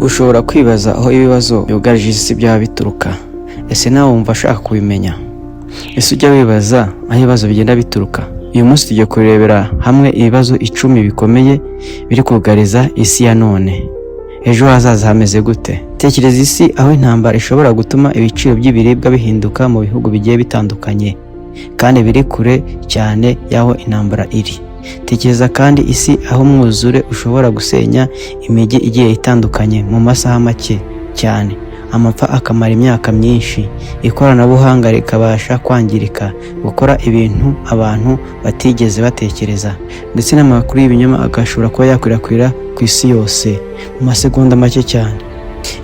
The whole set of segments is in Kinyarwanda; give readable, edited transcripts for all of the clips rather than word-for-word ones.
Ushobora kwibaza aho ibibazo byugarije isi byaba bituruka. Ese nawe wumva ashaka kubimenya? Ese ujya wibaza aho ibibazo bigenda bituruka? Uyu munsi tugiye kurebera hamwe ibibazo 10 bikomeye biri kugariza isi ya none. Ejo hazaza hameze gute? Tekereza isi aho intambara ishobora gutuma ibiciro by'ibiribwa bihinduka mu bihugu bigiye bitandukanye, kandi biri kure cyane y'aho intambara iri. Tekereza kandi isi aho umwuzure ushobora gusenya imijyi igiye itandukanye mu masaha make cyane, amapfa akamara imyaka myinshi, ikoranabuhanga rikabasha kwangirika, gukora ibintu abantu batigeze batekereza, ndetse n'amakuru y'ibinyoma agashobora kuba yakwirakwira ku isi yose mu masegonda make cyane.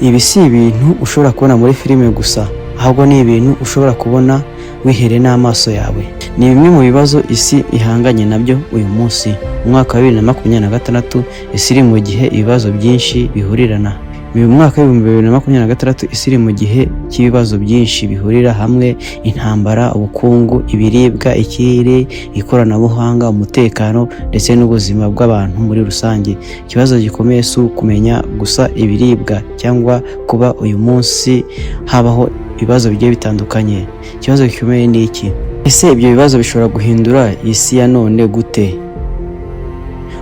Ibi si ibintu ushobora kubona muri filime gusa, ahubwo ni ibintu ushobora kubona wihereye n'amaso yawe. Ni bimwe mu bibazo isi ihanganye nabyo uyu munsi. Mu mwaka wa 2026 isi iri mu gihe ibibazo byinshi bihurirana. Mu mwaka wa 2026 isi iri mu gihe cy'ibibazo byinshi bihurira hamwe: intambara, ubukungu, ibiribwa, ikirere, ikoranabuhanga, umutekano ndetse n'ubuzima bw'abantu muri rusange. Ikibazo gikomeye si kumenya gusa ibiribwa cyangwa kuba uyu munsi habaho ibibazo bigiye bitandukanye. Ikibazo gikomeye ni iki? Ese ibyo bibazo bishobora guhindura isi ya none gute?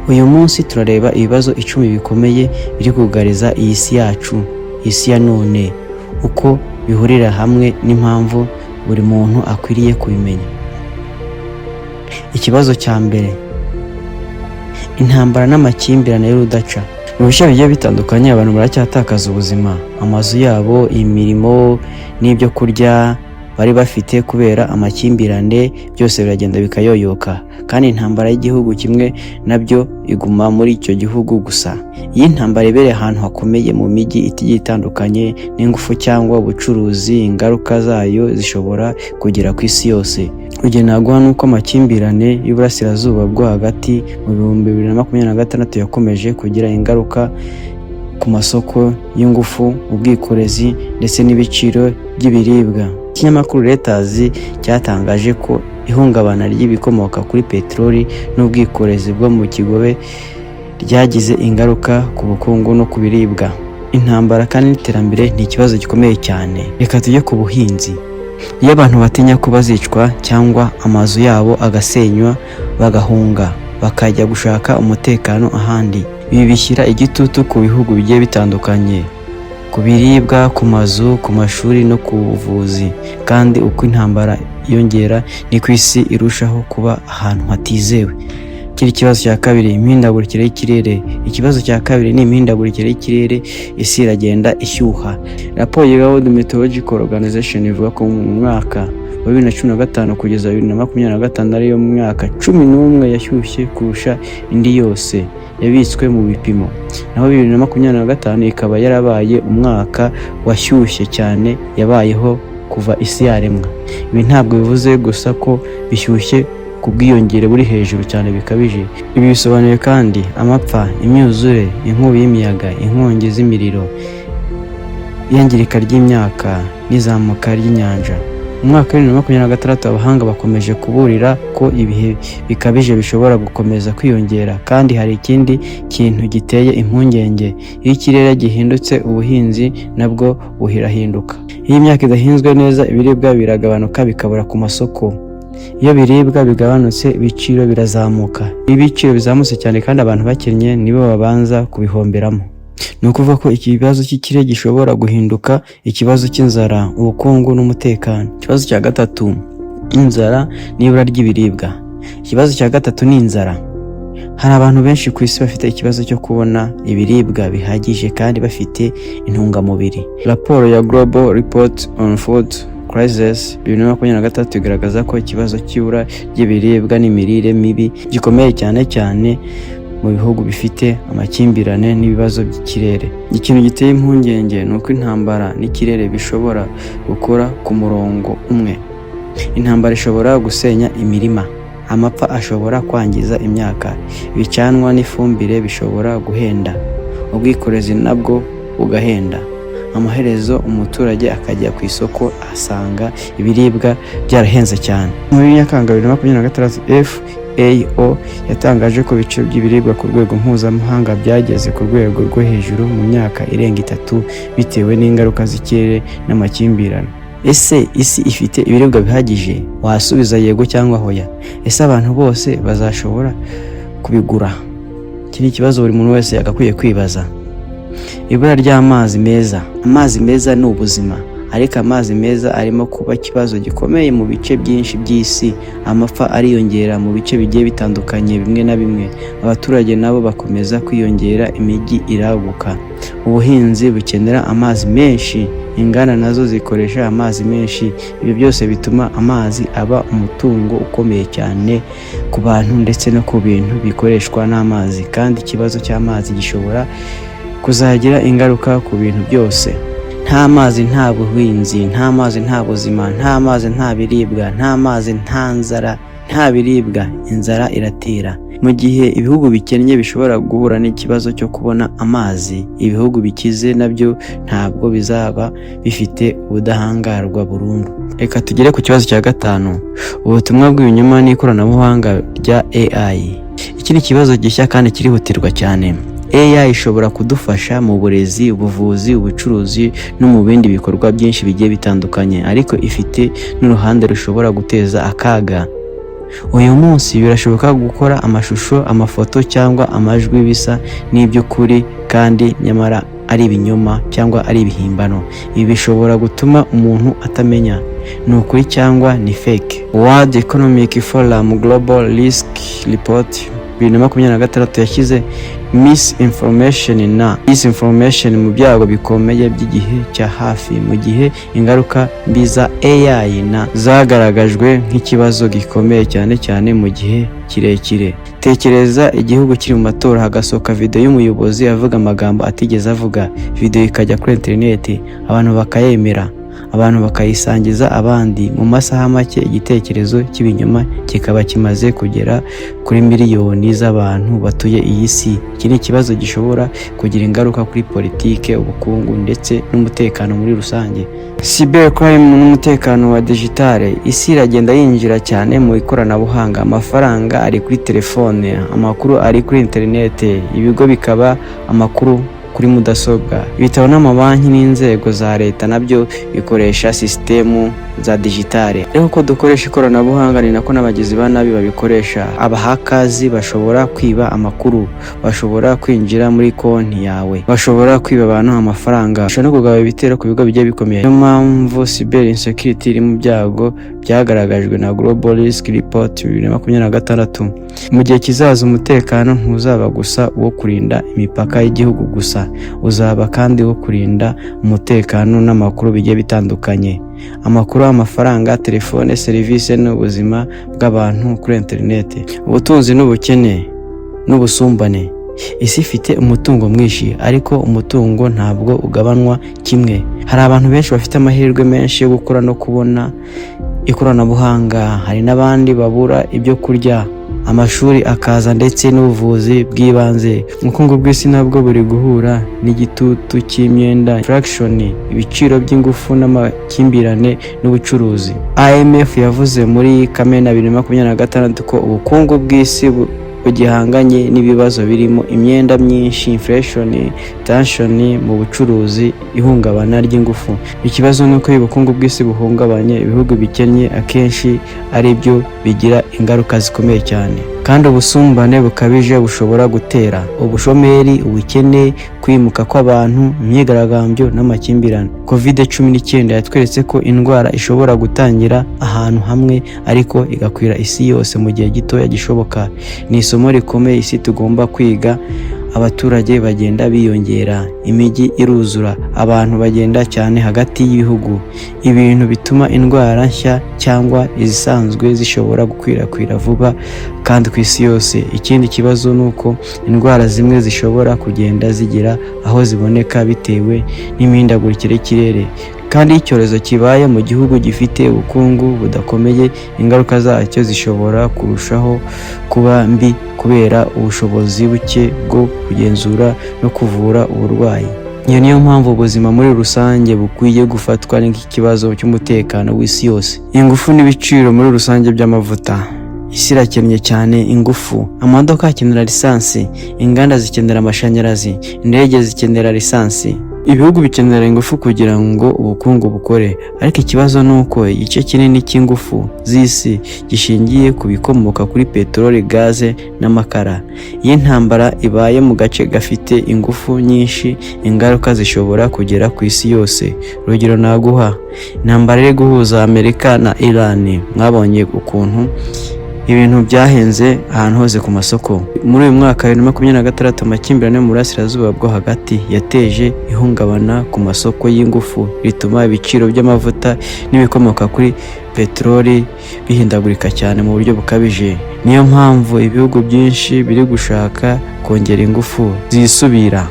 Uyu munsi turareba ibibazo 10 bikomeye biri kugariza iyi si yacu, isi ya none, uko bihurira hamwe n'impamvu buri muntu akwiriye kubimenya. Ikibazo cya mbere: intambara n'amakimbirane y'urudaca. Mu bice bigiye bitandukanye abantu baracyatakaza ubuzima, amazu yabo, imirimo n'ibyo kurya bari bafite kubera amakimbirane, byose biragenda bikayoyoka, kandi intambara y'igihugu kimwe nabyo iguma muri icyo gihugu gusa. Iyi ntambara ibereye ahantu hakomeye mu mijyi igiye itandukanye n'ingufu cyangwa ubucuruzi, ingaruka zayo zishobora kugera ku isi yose. Urugero naguha nuko amakimbirane y'uburasirazuba bwo hagati mu 2026 yakomeje kugira ingaruka ku masoko y'ingufu, ubwikorezi ndetse n'ibiciro by'ibiribwa. Ikinyamakuru Reuters cyatangaje ko ihungabana ry'ibikomoka kuri peteroli n'ubwikorezi bwo mu kigobe ryagize ingaruka ku bukungu no ku biribwa. Intambara kandi n'iterambere ni ikibazo gikomeye cyane. Reka tujye ku buhinzi. Iyo abantu batinya ko bazicwa cyangwa amazu yabo agasenywa, bagahunga bakajya gushaka umutekano ahandi. Ibi bishyira igitutu ku bihugu bigiye bitandukanye, ku biribwa, ku mazu, ku mashuri no ku buvuzi. Kandi uko intambara yongera ni ku isi irushaho kuba ahantu hatizewe. Kiri kibazo cya kabiri: imihindagurikire y'ikirere. Ikibazo cya kabiri ni imihindagurikire y'ikirere. Isi iragenda ishyuha. Raporo ya World Meteorological Organization ivuga ko mu mwaka wa 2015 kugeza 2025 ariyo mwaka 11 yashyushye kurusha indi yose yabitswe mu bipimo. Naho 2025 ikaba yarabaye umwaka washyushye cyane yabayeho kuva isi yaremwa. Ibi ntabwo bivuze gusa ko bishyushye ku bwiyongere buri hejuru cyane bikabije. Ibi bisobanuye kandi amapfa, imyuzure, inkubi y'imiyaga, inkongi z'imiriro, iyangirika ry'imyaka n'izamuka ry'inyanja. Mu mwaka wa 2026 abahanga bakomeje kuburira ko ibihe bikabije bishobora gukomeza kwiyongera, kandi hari ikindi kintu giteye impungenge: iyo ikirere gihindutse ubuhinzi nabwo buhirahinduka. Iyo imyaka idahinzwe neza, ibiribwa biragabanuka bikabura ku masoko. Iyo biribwa bigabanutse, ibiciro birazamuka. Iyo ibiciro bizamutse cyane kandi abantu bakennye nibo babanza kubihomberamo. Ni ukuvuga ko ikibazo cy'ikirere gishobora guhinduka ikibazo cy'inzara, ubukungu n'umutekano. Ikibazo cya gatatu: inzara n'ibura ry'ibiribwa. Ikibazo cya gatatu ni inzara. Hari abantu benshi ku isi bafite ikibazo cyo kubona ibiribwa bihagije kandi bafite intungamubiri. Raporo ya Global Report on Food Crisis 2023 igaragaza ko ikibazo cy'ibura ry'ibiribwa n'imirire mibi gikomeye cyane mu bihugu bifite amakimbirane n'ibibazo by'ikirere. Ikintu giteye impungenge ni uko intambara n'ikirere bishobora gukora ku murongo umwe. Intambara ishobora gusenya imirima, amapfa ashobora kwangiza imyaka, ibicanwa n'ifumbire bishobora guhenda, ubwikorezi nabwo bugahenda. Amaherezo umuturage akajya ku isoko asanga ibiribwa byarahenze cyane. Muri Nyakanga 2026 FAO yatangaje ko ibiciro by'ibiribwa ku rwego mpuzamahanga byageze ku rwego rwo hejuru mu myaka irenga 3 bitewe n'ingaruka z'ikirere n'amakimbirane. Ese isi ifite ibiribwa bihagije? Wasubiza yego cyangwa hoya. Ese abantu bose bazashobora kubigura? Iki ni ikibazo buri muntu wese yagakwiye kwibaza. Ibura ry'amazi meza. Amazi meza ni ubuzima, ariko amazi meza arimo kuba ikibazo gikomeye mu bice byinshi by'isi. Amapfa ariyongera mu bice bigiye bitandukanye bimwe na bimwe. Abaturage nabo bakomeza kwiyongera, imijyi iraguka. Ubuhinzi bukenera amazi menshi, inganda nazo zikoresha amazi menshi. Ibi byose bituma amazi aba umutungo ukomeye cyane ku bantu ndetse no ku bintu bikoreshwa n'amazi, kandi ikibazo cy'amazi gishobora kuzagira ingaruka ku bintu byose. Nta mazi nta buhinzi, nta mazi nta buzima, nta mazi nta biribwa, nta mazi nta nzara, nta biribwa, inzara iratera. Mu gihe ibihugu bikennye bishobora guhura n'ikibazo cyo kubona amazi, ibihugu bikize nabyo ntabwo bizaba bifite ubudahangarwa burundu. Reka tugere ku kibazo cya 5, ubutumwa bw'ibinyoma n'ikoranabuhanga rya AI. Iki ni ikibazo gishya kandi kirihutirwa cyane. AI ishobora kudufasha mu burezi, ubuvuzi, ubucuruzi no mu bindi bikorwa byinshi bigiye bitandukanye, ariko ifite n'uruhande rushobora guteza akaga. Uyu munsi birashoboka gukora amashusho, amafoto cyangwa amajwi bisa n'iby'ukuri kandi nyamara ari ibinyoma cyangwa ari ibihimbano. Ibi bishobora gutuma umuntu atamenya ni ukuri cyangwa ni fake. World Economic Forum Global Risk Report 2026 yashyize misinformation na disinformation mu byago bikomeye by'igihe cya hafi, mu gihe ingaruka mbi za AI zagaragajwe nk'ikibazo gikomeye cyane mu gihe kirekire. Tekereza igihugu kiri mu matora, hagasohoka video y'umuyobozi avuga amagambo atigeze avuga, video ikajya kuri internet, abantu bakayemera, abantu bakayisangiza abandi. Mu masaha make igitekerezo cy'ibinyoma kikaba kimaze kugera kuri miliyoni z'abantu batuye iyi si. Iki ni ikibazo gishobora kugira ingaruka kuri politike, ubukungu ndetse n'umutekano muri rusange. Cybercrime n'umutekano wa digitale. Isi iragenda yinjira cyane mu ikoranabuhanga. Amafaranga ari kuri telefone, amakuru ari kuri internet, ibigo bikaba amakuru kuri mudasobwa. Ibitabo n'amabanki n'inzego za leta nabyo bikoresha sisitemu za digitale. Ariko ko dukoresha ikoranabuhanga ni nako n'abagizi ba nabi babikoresha. Abahakazi bashobora kwiba amakuru, bashobora kwinjira muri konti yawe, bashobora kwiba abantu amafaranga, bashobora no kugaba ibitero ku bigo bigiye bikomeye. Niyo mpamvu cyber insecurity iri mu byago byagaragajwe na Global Risk Report 2026. Mu gihe kizaza umutekano ntuzaba gusa uwo kurinda imipaka y'igihugu gusa, uzaba kandi wo kurinda umutekano n'amakuru bigiye bitandukanye. Amakuru, amafaranga, telefone, serivisi n'ubuzima bw'abantu kuri internet. Ubutunzi n'ubukene n'ubusumbane. Isi ifite umutungo mwinshi, ariko umutungo ntabwo ugabanwa kimwe. Hari abantu benshi bafite amahirwe menshi yo gukora no kubona ikoranabuhanga, hari n'abandi babura ibyo kurya, amashuri akaza ndetse n'ubuvuzi bw'ibanze. Ubukungu bw'isi nabwo buri guhura n'igitutu cy'imyenda, inflation, ibiciro by'ingufu n'amakimbirane n'ubucuruzi. IMF yavuze muri Kamena 2026 ko ubukungu bw'isi bugihanganye n'ibibazo birimo imyenda myinshi, inflation, tension mu bucuruzi, ihungabana ry'ingufu. Ikibazo nuko ubukungu bw'isi buhungabanye, ibihugu bikennye akenshi ari byo bigira ingaruka zikomeye cyane, kandi ubusumbane bukabije bushobora gutera ubushomeri, ubukene, kwimuka kw'abantu, imyigaragambyo n'amakimbirane. COVID-19 yatweretse ko indwara ishobora gutangira ahantu hamwe ariko igakwira isi yose mu gihe gitoya gishoboka. Ni isomo rikomeye isi tugomba kwiga. Abaturage bagenda biyongera, imijyi iruzura, abantu bagenda cyane hagati y'ibihugu. Ibintu bituma indwara nshya cyangwa izisanzwe zishobora gukwirakwira vuba kandi ku isi yose. Ikindi kibazo nuko indwara zimwe zishobora kugenda zigira aho ziboneka bitewe n'imihindagurikire y'ikirere, kandi icyorezo kibaye mu gihugu gifite ubukungu budakomeye, ingaruka zacyo zishobora kurushaho kuba mbi kubera ubushobozi buke bwo kugenzura no kuvura uburwayi. Iyo niyo mpamvu ubuzima muri rusange bukwiye gufatwa nk'ikibazo cy'umutekano w'isi yose. Ingufu n'ibiciro muri rusange by'amavuta. isi irakennye cyane ingufu, amamodoka akenera lisansi, inganda zikenera amashanyarazi, indege zikenera lisansi. Ibihugu bikenera ingufu kugira ngo ubukungu bukore, ariko ikibazo ni uko igice kinini cy'ingufu z'isi gishingiye ku bikomoka kuri peteroli, gaze n'amakara. Iyo intambara ibaye mu gace gafite ingufu nyinshi, ingaruka zishobora kugera ku isi yose. Urugero naguha, intambara iri guhuza Amerika na Iran, mwabonye ukuntu ibintu byahenze ahantu hose ku masoko. Muri uyu mwaka 2026 amakimbirane mu burasirazuba bwo hagati yateje ihungabana ku masoko y'ingufu, rituma ibiciro by'amavuta n'ibikomoka kuri peteroli bihindagurika cyane mu buryo bukabije. Niyo mpamvu ibihugu byinshi biri gushaka kongera ingufu zisubira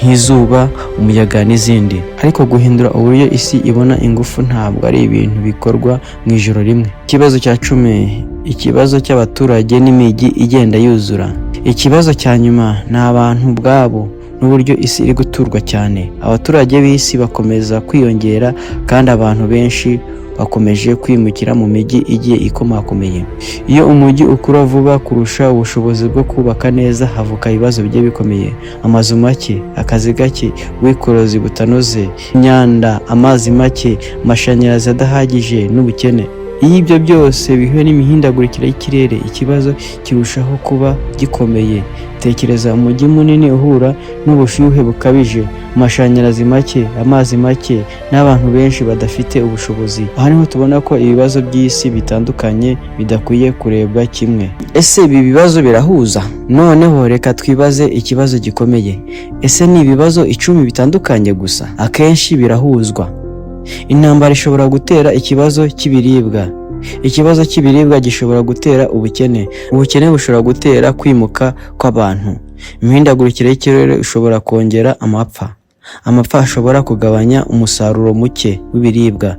nk'izuba, umuyaga n'izindi. Ariko guhindura uburyo isi ibona ingufu ntabwo ari ibintu bikorwa mu ijoro rimwe. Ikibazo cya 10, ikibazo cy'abaturage n'imijyi igenda yuzura. Ikibazo cya nyuma ni abantu ubwabo n'uburyo isi iri guturwa cyane. Abaturage b'isi bakomeza kwiyongera kandi abantu benshi bakomeje kwimukira mu mijyi igiye ikomakomeye. Iyo umujyi ukura vuba kurusha ubushobozi bwo kubaka neza, havuka ibibazo bigiye bikomeye: amazu make, akazi gake, ubwikorezi butanoze, imyanda, amazi make, amashanyarazi adahagije n'ubukene. Iyo ibyo byose bihuye n'imihindagurikire y'ikirere, ikibazo kirushaho kuba gikomeye. Tekereza umujyi munini uhura n'ubushyuhe bukabije, amashanyarazi make, amazi make n'abantu benshi badafite ubushobozi. Aha niho tubona ko ibibazo by'isi bitandukanye bidakwiye kurebwa kimwe. Ese ibi bibazo birahuza? Noneho reka twibaze ikibazo gikomeye: ese ni ibibazo 10 bitandukanye gusa? Akenshi birahuzwa. Intambara ishobora gutera ikibazo cy'ibiribwa. Ikibazo cy'ibiribwa gishobora gutera ubukene. Ubukene bushobora gutera kwimuka kw'abantu. Imihindagurikire y'ikirere ishobora kongera amapfa. Amapfa ashobora kugabanya umusaruro muke w'ibiribwa.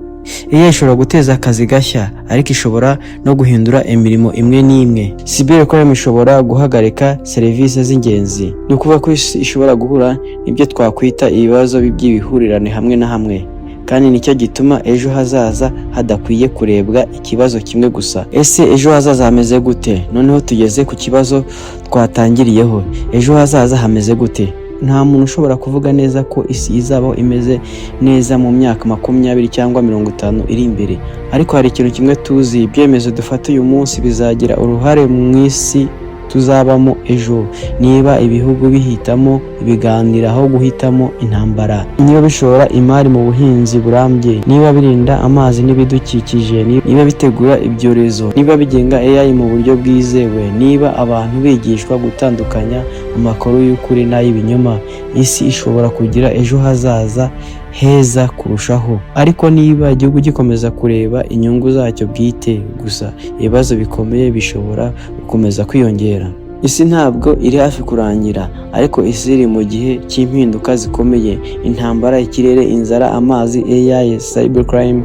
Iyo ishobora guteza akazi gashya, ariko ishobora no guhindura imirimo imwe n'imwe. Cybercrime ishobora guhagarika serivisi z'ingenzi. Ni ukuvuga ko isi ishobora guhura n'ibyo twakwita ibibazo by'ibihurirane hamwe na hamwe. Kandi nicyo gituma ejo hazaza hadakwiye kurebwa ikibazo kimwe gusa. Ese ejo hazaza hameze gute? Noneho tugeze ku kibazo twatangiriyeho. Ejo hazaza hameze gute? Nta muntu ushobora kuvuga neza ko isi izabaho imeze neza mu myaka 20 cyangwa 50 iri imbere. Ariko hari ikintu kimwe tuzi: ibyemezo dufata uyu munsi bizagira uruhare mu isi tuzabamo ejo. Niba ibihugu bihitamo ibiganiro aho guhitamo intambara, niba bishora imari mu buhinzi burambye, niba birinda amazi n'ibidukikije, niba bitegura ibyorezo, niba bigenga AI mu buryo bwizewe, niba abantu bigishwa gutandukanya amakuru y'ukuri n'ay'ibinyoma, isi ishobora kugira ejo hazaza heza kurushaho. Ariko niba igihugu gikomeza kureba inyungu zacyo bwite gusa, ibibazo bikomeye bishobora gukomeza kwiyongera. Isi ntabwo iri hafi kurangira, ariko isi iri mu gihe cy'impinduka zikomeye: intambara, ikirere, inzara, amazi, AI, cybercrime,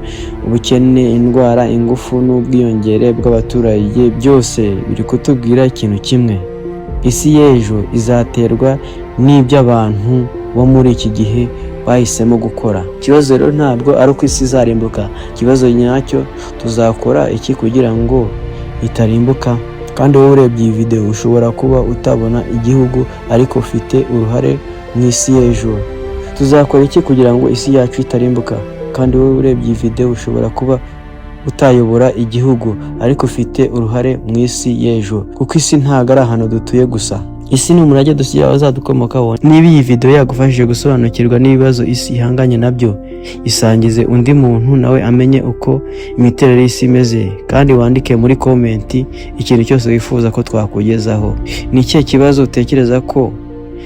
ubukene, indwara, ingufu n'ubwiyongere bw'abaturage. Byose biri kutubwira ikintu kimwe: isi y'ejo izaterwa n'iby'abantu bo muri iki gihe bahisemo gukora. Ikibazo rero ntabwo ari uko isi izarimbuka. Ikibazo nyacyo, tuzakora iki kugira ngo itarimbuka? Kandi wowe urebye iyi video ushobora kuba utabona igihugu, ariko ufite uruhare mu isi y'ejo. Tuzakora iki kugira ngo isi yacu itarimbuka? Kandi wowe urebye iyi video ushobora kuba utayobora igihugu, ariko ufite uruhare mu isi y'ejo. Kuko isi ntabwo ari ahantu dutuye gusa. Isi ni umurage dusigira abazadukomokaho. Niba iyi video yagufashije gusobanukirwa n'ibibazo isi ihanganye nabyo, isangize undi muntu nawe amenye uko imiterere y'isi imeze, kandi wandike muri komenti ikintu cyose wifuza ko twakugezaho. Ni ikihe kibazo utekereza ko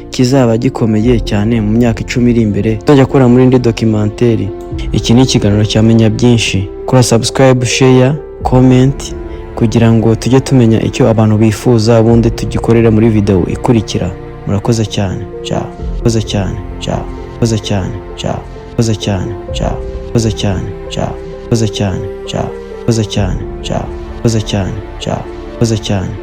kizaba gikomeye cyane mu myaka 10 iri imbere? Tujya gukora muri indi documentary. Iki ni ikiganiro cyamenya byinshi. Kora subscribe, share, comment kugira ngo tujye tumenya icyo abantu bifuza, ubundi tugikorere muri video ikurikira. Murakoze cyane. Ciao. Murakoze cyane. Ciao. Murakoze cyane. Ciao. Murakoze cyane. Ciao. Murakoze cyane. Ciao. Murakoze cyane. Ciao. Murakoze cyane. Ciao. Murakoze cyane. Ciao. Murakoze cyane.